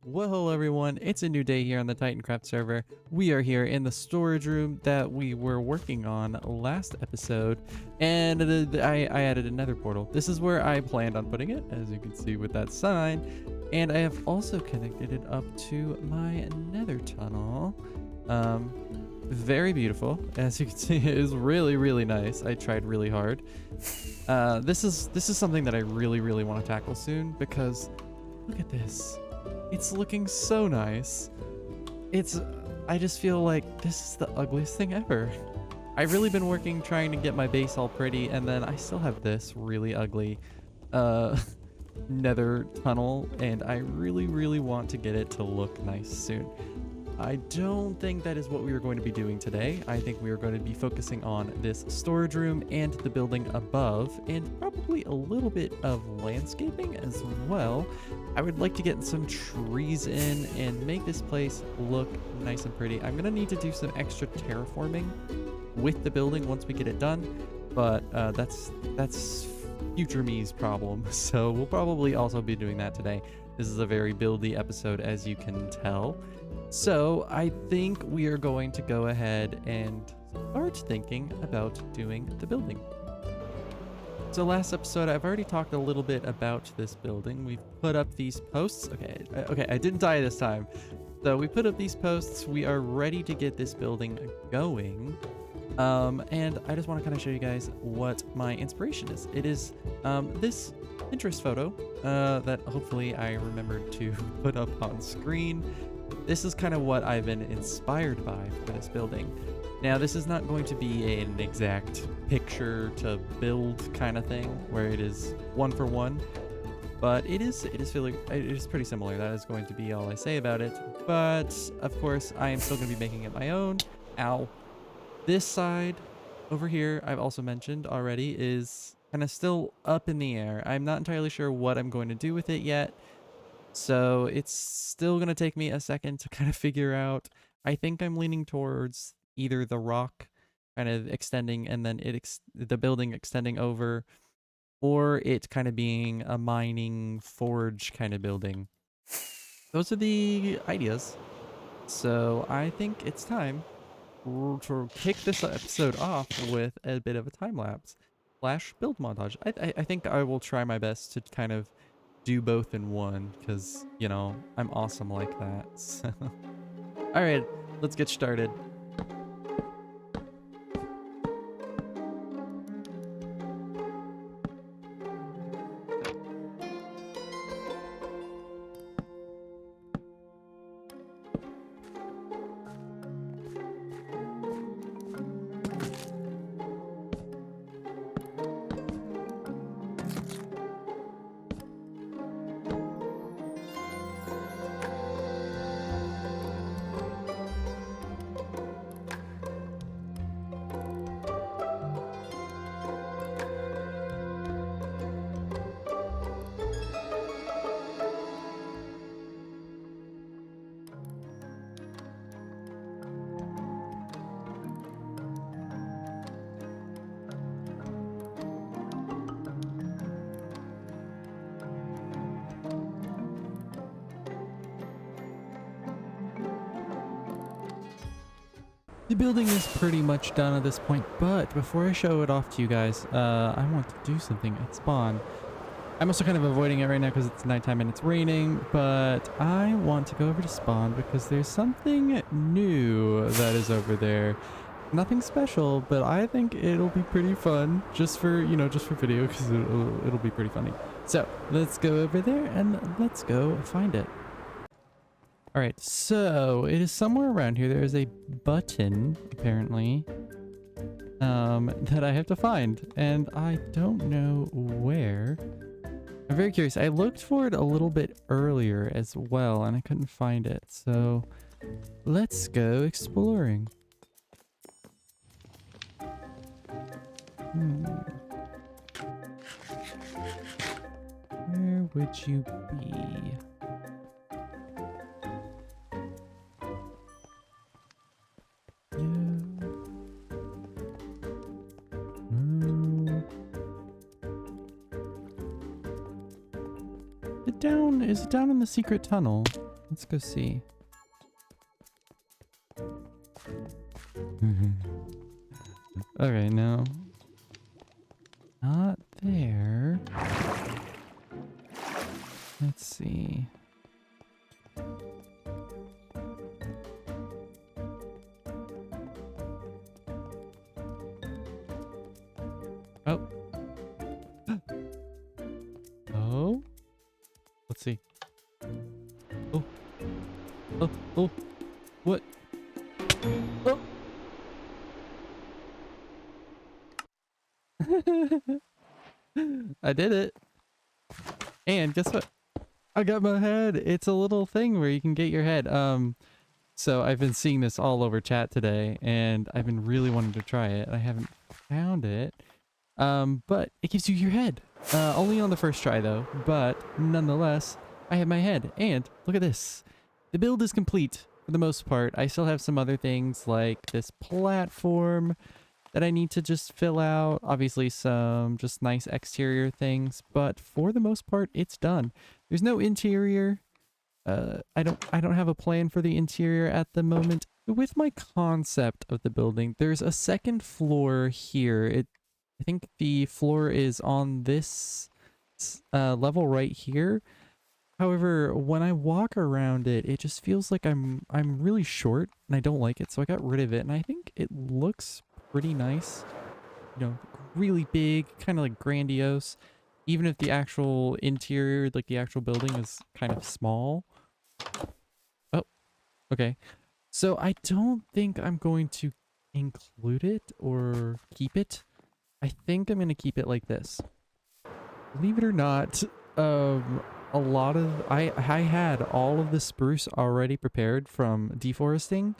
Well, hello everyone, it's a new day here on the Titancraft server. We are here in the storage room that we were working on last episode, and I added another portal. This is where I planned on putting it, as you can see with that sign, and I have also connected it up to my nether tunnel. Very beautiful. As you can see, it is really nice. I tried really hard. This is something that I really want to tackle soon, because look at this. It's looking so nice. I just feel like this is the ugliest thing ever. I've really been working trying to get my base all pretty, and then I still have this really ugly nether tunnel, and I really want to get it to look nice soon. I don't think that is what we are going to be doing today. I think we are going to be focusing on this storage room and the building above, and probably a little bit of landscaping as well. I would like to get some trees in and make this place look nice and pretty. I'm going to need to do some extra terraforming with the building once we get it done, but that's future me's problem. So we'll probably also be doing that today. This is a very buildy episode, as you can tell. So I think we are going to go ahead and start thinking about doing the building. So last episode, I've already talked a little bit about this building. We've put up these posts. Okay, I didn't die this time. So we put up these posts. We are ready to get this building going. And I just want to kind of show you guys what my inspiration is. It is this Pinterest photo that hopefully I remembered to put up on screen. This is kind of what I've been inspired by for this building. Now, this is not going to be an exact picture to build kind of thing where it is one for one, but it is pretty similar. That is going to be all I say about it. But of course, I am still going to be making it my own. Ow. This side over here, I've also mentioned already, is kind of still up in the air. I'm not entirely sure what I'm going to do with it yet. So it's still going to take me a second to kind of figure out. I think I'm leaning towards either the rock kind of extending and then the building extending over, or it kind of being a mining forge kind of building. Those are the ideas. So I think it's time to kick this episode off with a bit of a time-lapse / build montage. I think I will try my best to kind of do both in one, because, you know, I'm awesome like that. So. All right, let's get started. The building is pretty much done at this point, but before I show it off to you guys, I want to do something at spawn. I'm also kind of avoiding it right now because it's nighttime and it's raining, but I want to go over to spawn because there's something new that is over there. Nothing special, but I think it'll be pretty fun just for, just for video, because it'll be pretty funny. So let's go over there and let's go find it. All right, so it is somewhere around here. There is a button, apparently, that I have to find, and I don't know where. I'm very curious. I looked for it a little bit earlier as well, and I couldn't find it. So let's go exploring. Where would you be? down? Is it down in the secret tunnel? Let's go see. Okay, no. Not there. Let's see. Oh. Oh. Let's see. Oh. Oh. Oh. What? Oh. I did it. And guess what? I got my head. It's a little thing where you can get your head. So I've been seeing this all over chat today, and I've been really wanting to try it. I haven't found it. But it gives you your head. Only on the first try though. But nonetheless, I have my head. And look at this. The build is complete for the most part. I still have some other things like this platform that I need to just fill out. Obviously some just nice exterior things, but for the most part, it's done. There's no interior. I don't have a plan for the interior at the moment. With my concept of the building, there's a second floor here. I think the floor is on this level right here. However, when I walk around it, it just feels like I'm really short and I don't like it. So I got rid of it and I think it looks pretty nice. You know, really big, kind of like grandiose. Even if the actual interior, like the actual building is kind of small. Oh, okay. So I don't think I'm going to include it or keep it. I think I'm going to keep it like this. Believe it or not, a lot of I had all of the spruce already prepared from deforesting.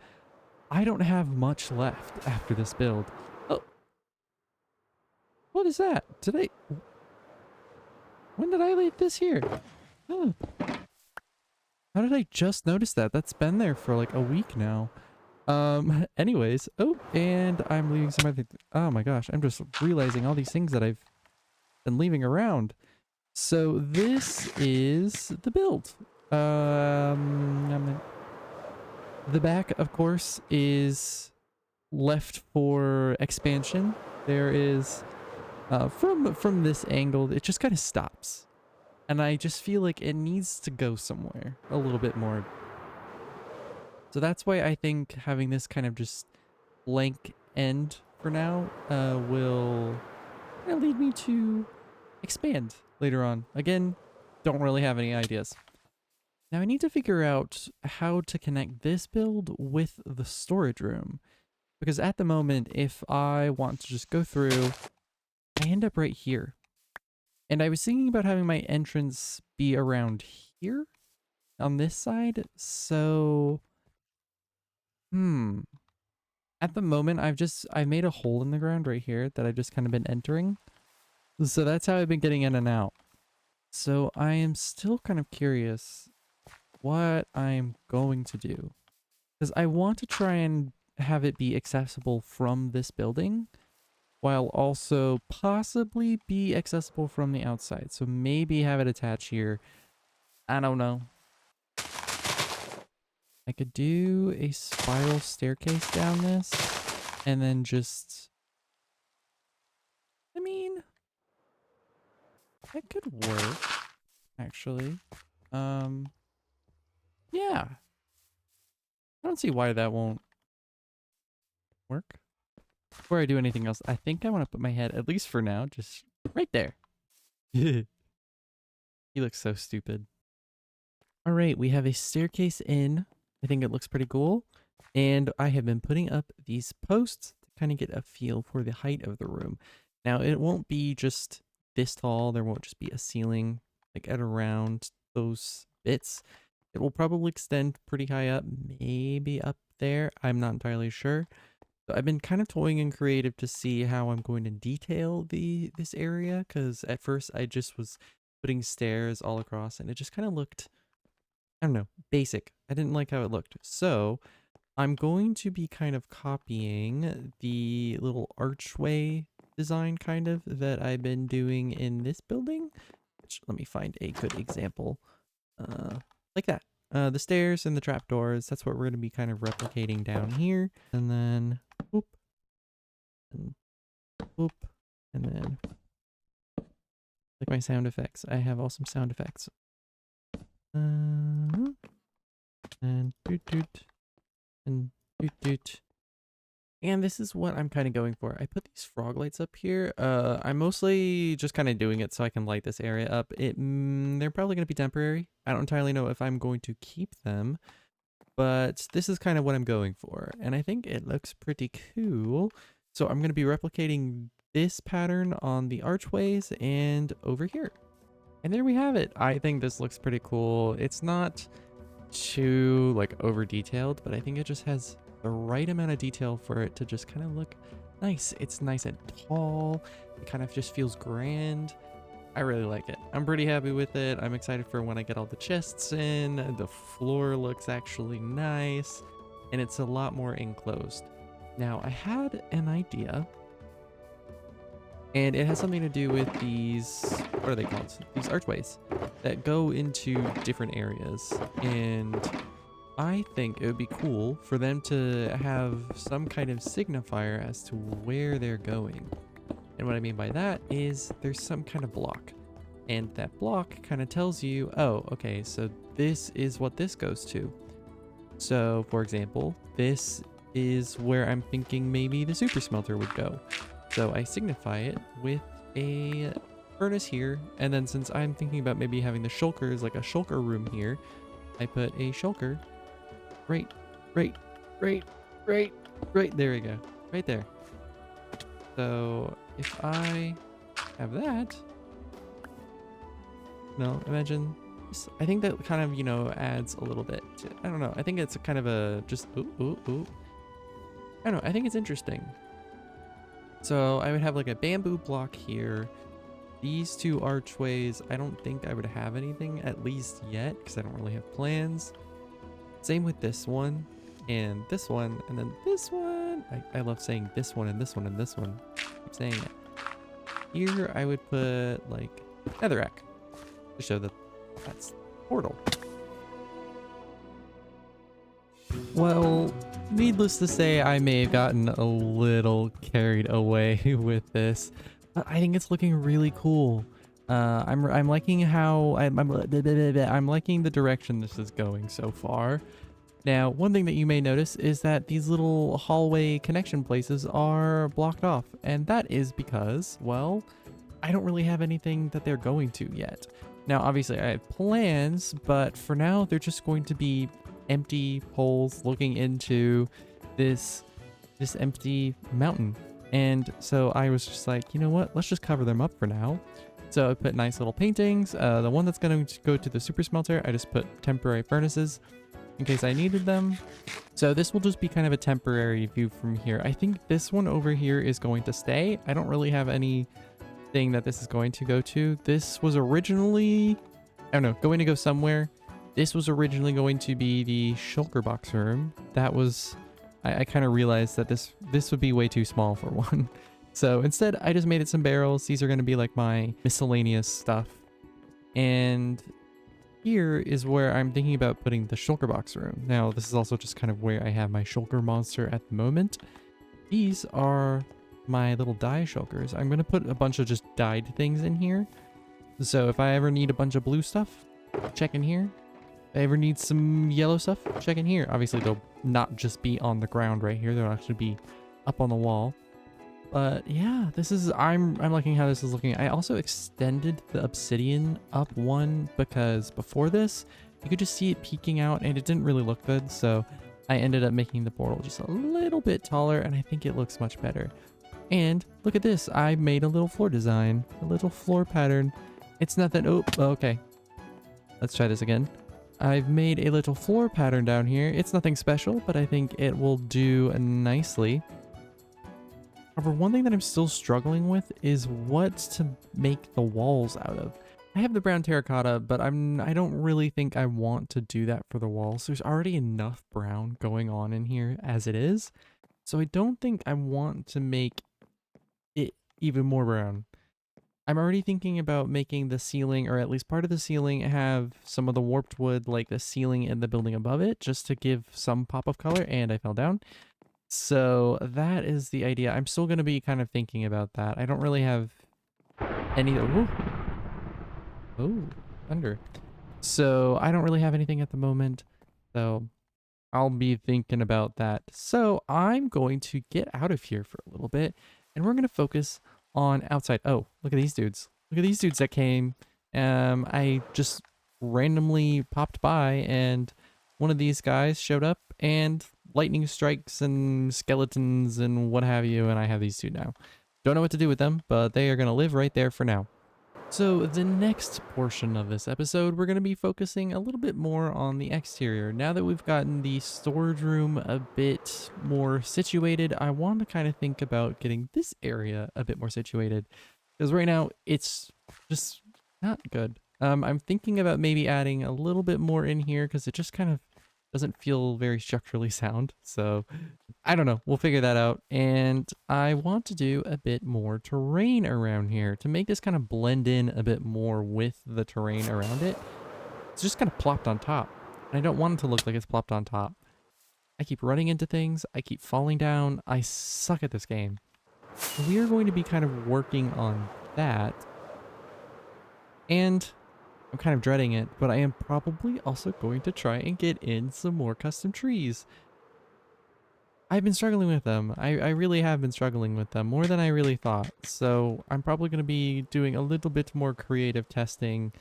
I don't have much left after this build. Oh, what is that? When did I leave this here? Oh, how did I just notice that? That's been there for like a week now. Anyways, oh, and I'm leaving some other. Oh my gosh, I'm just realizing all these things that I've been leaving around. So this is the build. The back, of course, is left for expansion. There is, from this angle, it just kind of stops. And I just feel like it needs to go somewhere a little bit more. So that's why I think having this kind of just blank end for now will lead me to expand later on. Again, don't really have any ideas. Now I need to figure out how to connect this build with the storage room. Because at the moment, if I want to just go through, I end up right here. And I was thinking about having my entrance be around here on this side. So, at the moment, I've made a hole in the ground right here that I've just kind of been entering. So that's how I've been getting in and out. So I am still kind of curious what I'm going to do. Because I want to try and have it be accessible from this building, while also possibly be accessible from the outside. So maybe have it attached here. I don't know. I could do a spiral staircase down this, and then just... I mean, that could work, actually. Yeah. I don't see why that won't work. Before I do anything else, I think I want to put my head, at least for now, just right there. He looks so stupid. All right, we have a staircase in. I think it looks pretty cool. And I have been putting up these posts to kind of get a feel for the height of the room. Now, it won't be just this tall. There won't just be a ceiling like at around those bits. It will probably extend pretty high up, maybe up there. I'm not entirely sure. So I've been kind of toying and creative to see how I'm going to detail this area, because at first I just was putting stairs all across and it just kind of looked, I don't know, basic. I didn't like how it looked. So I'm going to be kind of copying the little archway design kind of that I've been doing in this building. Which, let me find a good example. like that. The stairs and the trapdoors, that's what we're going to be kind of replicating down here. And then, whoop, and whoop, and then, like my sound effects. I have awesome sound effects. And doot doot, and doot doot. And this is what I'm kind of going for. I put these frog lights up here. I'm mostly just kind of doing it so I can light this area up. They're probably going to be temporary. I don't entirely know if I'm going to keep them, but this is kind of what I'm going for. And I think it looks pretty cool. So I'm going to be replicating this pattern on the archways and over here. And there we have it. I think this looks pretty cool. It's not too like over detailed, but I think it just has the right amount of detail for it to just kind of look nice. It's nice and tall. It kind of just feels grand. I really like it. I'm pretty happy with it. I'm excited for when I get all the chests in. The floor looks actually nice, and it's a lot more enclosed. Now, I had an idea, and it has something to do with these, what are they called? These archways that go into different areas. And I think it would be cool for them to have some kind of signifier as to where they're going. And what I mean by that is there's some kind of block. And that block kind of tells you, oh, okay, so this is what this goes to. So, for example, this is where I'm thinking maybe the super smelter would go. So I signify it with a furnace here. And then since I'm thinking about maybe having the shulkers, like a shulker room here, I put a shulker right there we go, right there. So if I have that, no, imagine this. I think that kind of, you know, adds a little bit to, I don't know, I think it's kind of a just ooh. I don't know, I think it's interesting. So I would have like a bamboo block here. These two archways, I don't think I would have anything at least yet because I don't really have plans. Same with this one and this one, and then this one. I love saying this one and this one and this one. Keep saying it. Here I would put like netherrack to show that that's portal. Well, needless to say, I may have gotten a little carried away with this, but I think it's looking really cool. I'm liking how I'm liking the direction this is going so far. Now, one thing that you may notice is that these little hallway connection places are blocked off, and that is because, well, I don't really have anything that they're going to yet. Now, obviously, I have plans, but for now, they're just going to be empty holes looking into this empty mountain. And so I was just like, you know what? Let's just cover them up for now. So I put nice little paintings. The one that's going to go to the super smelter, I just put temporary furnaces in case I needed them. So this will just be kind of a temporary view from here. I think this one over here is going to stay. I don't really have anything that this is going to go to. This was originally, I don't know, going to go somewhere. This was originally going to be the shulker box room. That was, I kind of realized that this would be way too small for one. So instead, I just made it some barrels. These are going to be like my miscellaneous stuff. And here is where I'm thinking about putting the shulker box room. Now, this is also just kind of where I have my shulker monster at the moment. These are my little dye shulkers. I'm going to put a bunch of just dyed things in here. So if I ever need a bunch of blue stuff, check in here. If I ever need some yellow stuff, check in here. Obviously, they'll not just be on the ground right here. They'll actually be up on the wall. But yeah, this is, I'm liking how this is looking. I also extended the obsidian up one because before this, you could just see it peeking out and it didn't really look good. So I ended up making the portal just a little bit taller and I think it looks much better. And look at this. I made a little floor design, a little floor pattern. It's nothing. Oh, okay. Let's try this again. I've made a little floor pattern down here. It's nothing special, but I think it will do nicely. However, one thing that I'm still struggling with is what to make the walls out of. I have the brown terracotta, but I don't really think I want to do that for the walls. There's already enough brown going on in here as it is. So I don't think I want to make it even more brown. I'm already thinking about making the ceiling, or at least part of the ceiling, have some of the warped wood like the ceiling in the building above it, just to give some pop of color. And I fell down. So that is the idea. I'm still going to be kind of thinking about that. I don't really have any. Ooh, oh, thunder. So I don't really have anything at the moment. So I'll be thinking about that. So I'm going to get out of here for a little bit, and we're going to focus on outside. Oh, look at these dudes. Look at these dudes that came. I just randomly popped by, and one of these guys showed up, and lightning strikes and skeletons and what have you, and I have these two now. Don't know what to do with them, but they are going to live right there for now. So the next portion of this episode, we're going to be focusing a little bit more on the exterior. Now that we've gotten the storage room a bit more situated, I want to kind of think about getting this area a bit more situated. Because right now, it's just not good. I'm thinking about maybe adding a little bit more in here because it just kind of doesn't feel very structurally sound. So I don't know. We'll figure that out. And I want to do a bit more terrain around here to make this kind of blend in a bit more with the terrain around it. It's just kind of plopped on top. And I don't want it to look like it's plopped on top. I keep running into things. I keep falling down. I suck at this game. We are going to be kind of working on that. And I'm kind of dreading it, but I am probably also going to try and get in some more custom trees. I've been struggling with them. I really have been struggling with them more than I really thought. So I'm probably going to be doing a little bit more creative testing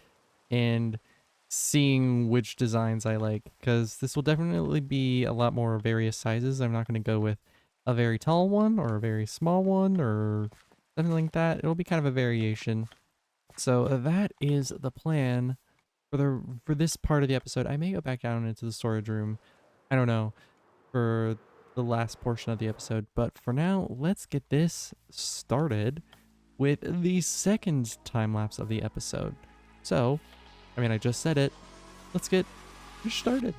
and seeing which designs I like, because this will definitely be a lot more various sizes. I'm not going to go with a very tall one or a very small one or something like that. It'll be kind of a variation. So that is the plan for this part of the episode. I may go back down into the storage room. I don't know, for the last portion of the episode. But for now, let's get this started with the second time lapse of the episode. So, I mean, I just said it. Let's get started.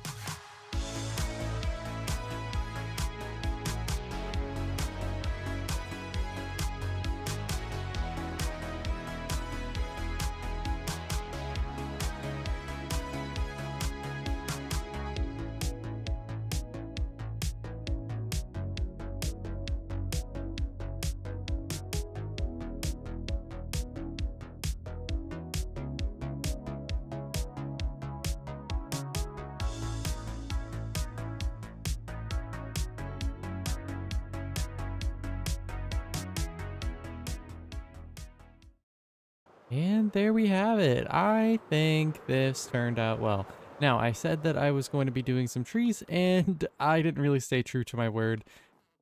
And there we have it. I think this turned out well. Now, I said that I was going to be doing some trees, and I didn't really stay true to my word.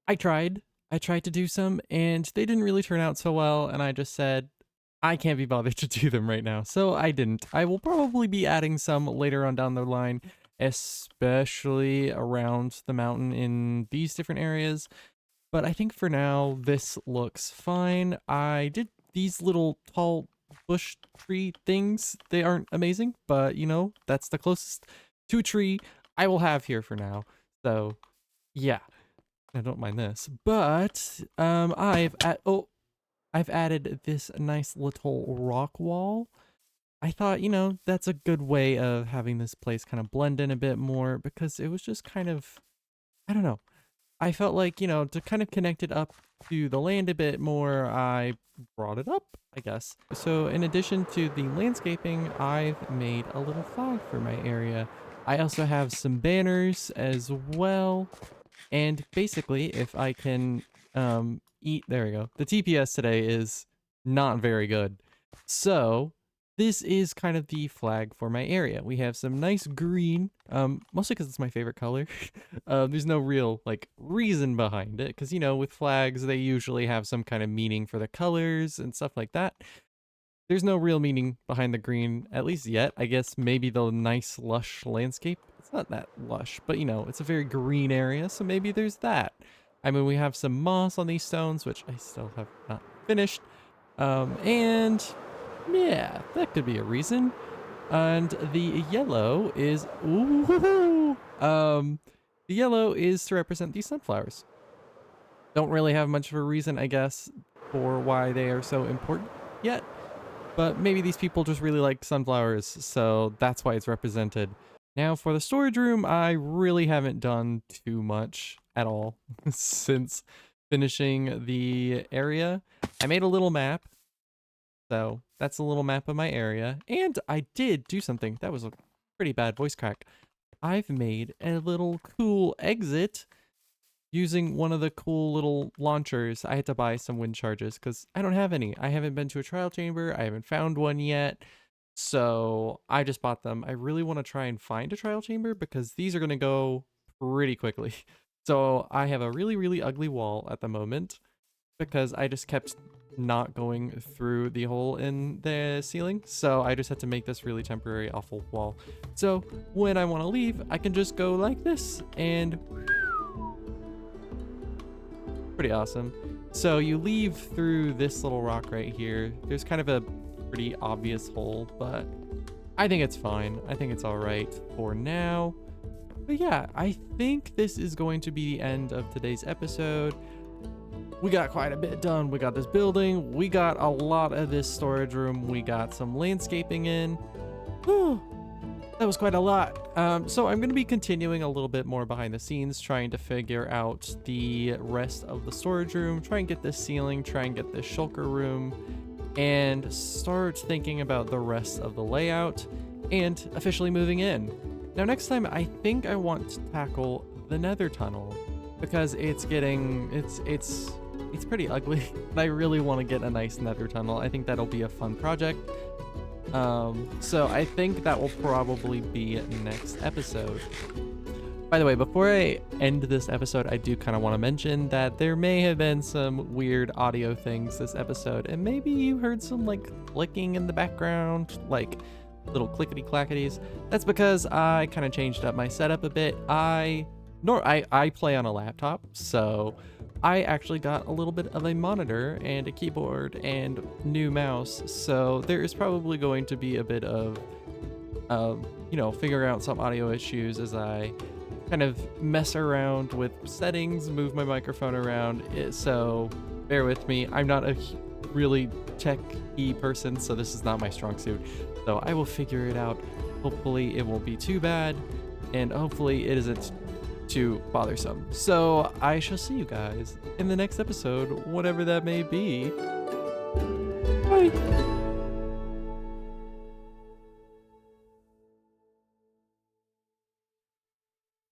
I tried. I tried to do some, and they didn't really turn out so well, and I just said, I can't be bothered to do them right now, so I didn't. I will probably be adding some later on down the line, especially around the mountain in these different areas. But I think for now, this looks fine. I did these little tall bush tree things. They aren't amazing, but you know, that's the closest to a tree I will have here for now. So yeah, I don't mind this. But I've added this nice little rock wall. I thought, you know, that's a good way of having this place kind of blend in a bit more, because it was just kind of, I don't know. I felt like, you know, to kind of connect it up to the land a bit more, I brought it up, I guess. So in addition to the landscaping, I've made a little flag for my area. I also have some banners as well. And basically, if I can there we go. The TPS today is not very good. So this is kind of the flag for my area. We have some nice green, mostly because it's my favorite color. There's no real like reason behind it, because you know, with flags they usually have some kind of meaning for the colors and stuff like that. There's no real meaning behind the green, at least yet. I guess maybe the nice lush landscape. It's not that lush, but you know, it's a very green area, so maybe there's that. I mean, we have some moss on these stones, which I still have not finished. And yeah, that could be a reason. And the yellow is, ooh, the yellow is to represent these sunflowers. Don't really have much of a reason, I guess, for why they are so important yet. but maybe these people just really like sunflowers, so that's why it's represented. Now for the storage room, I really haven't done too much at all since finishing the area. I made a little map, so that's a little map of my area, and I did do something. That was a pretty bad voice crack. I've made a little cool exit using one of the cool little launchers. I had to buy some wind charges because I don't have any. I haven't been to a trial chamber. I haven't found one yet. So I just bought them. I really want to try and find a trial chamber because these are going to go pretty quickly. So I have a really, really ugly wall at the moment because I just kept not going through the hole in the ceiling. So I just had to make this really temporary awful wall. So when I want to leave, I can just go like this and pretty awesome. So you leave through this little rock right here. There's kind of a pretty obvious hole, but I think it's fine. I think it's all right for now. But yeah, I think this is going to be the end of today's episode. We got quite a bit done. We got this building. We got a lot of this storage room. We got some landscaping in. Whew. That was quite a lot. So I'm going to be continuing a little bit more behind the scenes, trying to figure out the rest of the storage room, try and get this ceiling, try and get this shulker room, and start thinking about the rest of the layout and officially moving in. Now next time, I think I want to tackle the nether tunnel because it's pretty ugly. And I really want to get a nice nether tunnel. I think that'll be a fun project. So I think that will probably be next episode. By the way, before I end this episode, I do kind of want to mention that there may have been some weird audio things this episode, and maybe you heard some like clicking in the background, like little clickety clackities. That's because I kind of changed up my setup a bit. I play on a laptop, so I actually got a little bit of a monitor and a keyboard and new mouse, so there is probably going to be a bit of, figuring out some audio issues as I kind of mess around with settings, move my microphone around, so bear with me. I'm not a really tech-y person, so this is not my strong suit, so I will figure it out. Hopefully it won't be too bad, and hopefully it isn't too bothersome. So I shall see you guys in the next episode, whatever that may be. Bye.